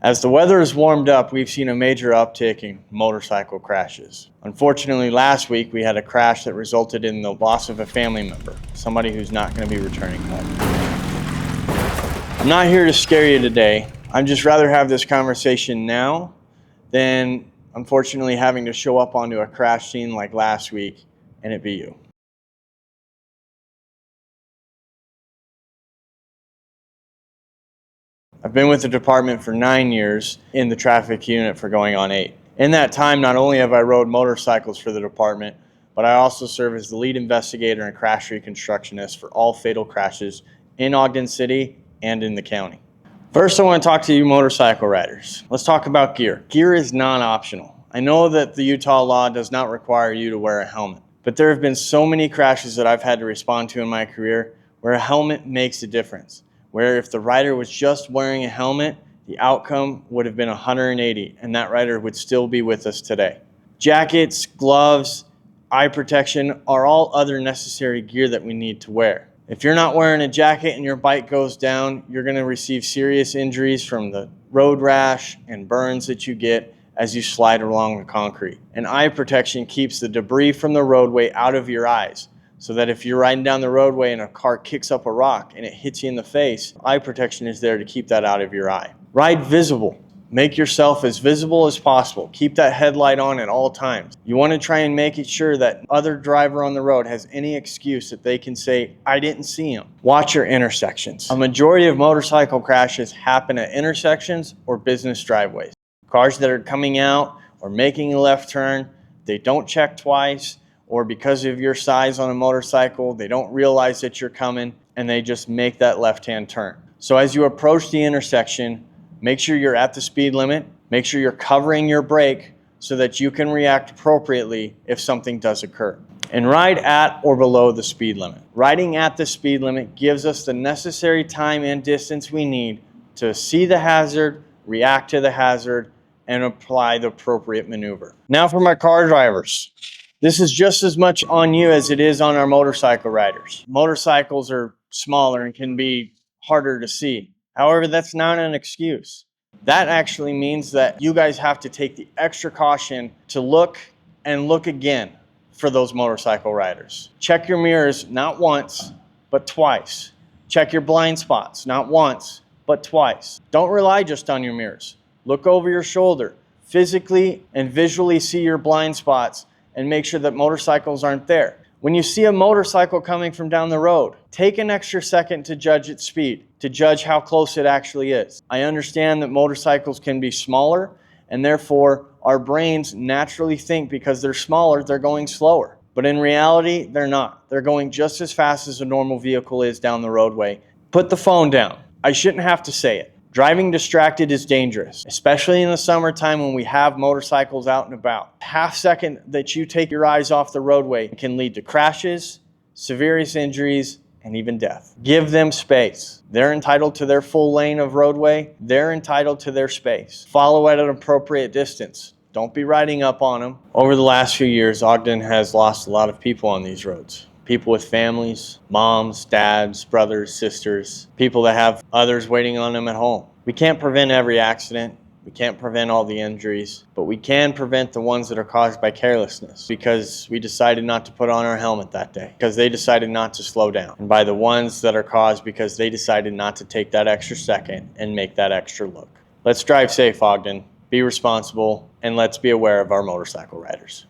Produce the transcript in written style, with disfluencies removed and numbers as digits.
As the weather has warmed up, we've seen a major uptick in motorcycle crashes. Unfortunately, last week we had a crash that resulted in the loss of a family member, somebody who's not going to be returning home. I'm not here to scare you today. I'd just rather have this conversation now than unfortunately having to show up onto a crash scene like last week and it be you. I've been with the department for 9 years in the traffic unit for going on 8. In that time, not only have I rode motorcycles for the department, but I also serve as the lead investigator and crash reconstructionist for all fatal crashes in Ogden City and in the county. First, I want to talk to you motorcycle riders. Let's talk about gear. Gear is non-optional. I know that the Utah law does not require you to wear a helmet, but there have been so many crashes that I've had to respond to in my career where a helmet makes a difference. Where if the rider was just wearing a helmet, the outcome would have been 180, and that rider would still be with us today. Jackets, gloves, eye protection are all other necessary gear that we need to wear. If you're not wearing a jacket and your bike goes down, you're going to receive serious injuries from the road rash and burns that you get as you slide along the concrete. And eye protection keeps the debris from the roadway out of your eyes, so that if you're riding down the roadway and a car kicks up a rock and it hits you in the face, eye protection is there to keep that out of your eye. Ride visible. Make yourself as visible as possible. Keep that headlight on at all times. You want to try and make it sure that other driver on the road has any excuse that they can say, I didn't see him. Watch your intersections. A majority of motorcycle crashes happen at intersections or business driveways. Cars that are coming out or making a left turn, they don't check twice, or because of your size on a motorcycle, they don't realize that you're coming and they just make that left-hand turn. So as you approach the intersection, make sure you're at the speed limit, make sure you're covering your brake so that you can react appropriately if something does occur. And ride at or below the speed limit. Riding at the speed limit gives us the necessary time and distance we need to see the hazard, react to the hazard, and apply the appropriate maneuver. Now for my car drivers. This is just as much on you as it is on our motorcycle riders. Motorcycles are smaller and can be harder to see. However, that's not an excuse. That actually means that you guys have to take the extra caution to look and look again for those motorcycle riders. Check your mirrors not once, but twice. Check your blind spots not once, but twice. Don't rely just on your mirrors. Look over your shoulder. Physically and visually see your blind spots and make sure that motorcycles aren't there. When you see a motorcycle coming from down the road, take an extra second to judge its speed, to judge how close it actually is. I understand that motorcycles can be smaller, and therefore our brains naturally think because they're smaller, they're going slower. But in reality, they're not. They're going just as fast as a normal vehicle is down the roadway. Put the phone down. I shouldn't have to say it. Driving distracted is dangerous, especially in the summertime when we have motorcycles out and about. Half second that you take your eyes off the roadway can lead to crashes, severe injuries, and even death. Give them space. They're entitled to their full lane of roadway. They're entitled to their space. Follow at an appropriate distance. Don't be riding up on them. Over the last few years, Ogden has lost a lot of people on these roads. People with families, moms, dads, brothers, sisters, people that have others waiting on them at home. We can't prevent every accident. We can't prevent all the injuries, but we can prevent the ones that are caused by carelessness because we decided not to put on our helmet that day, because they decided not to slow down, and by the ones that are caused because they decided not to take that extra second and make that extra look. Let's drive safe, Ogden. Be responsible, and let's be aware of our motorcycle riders.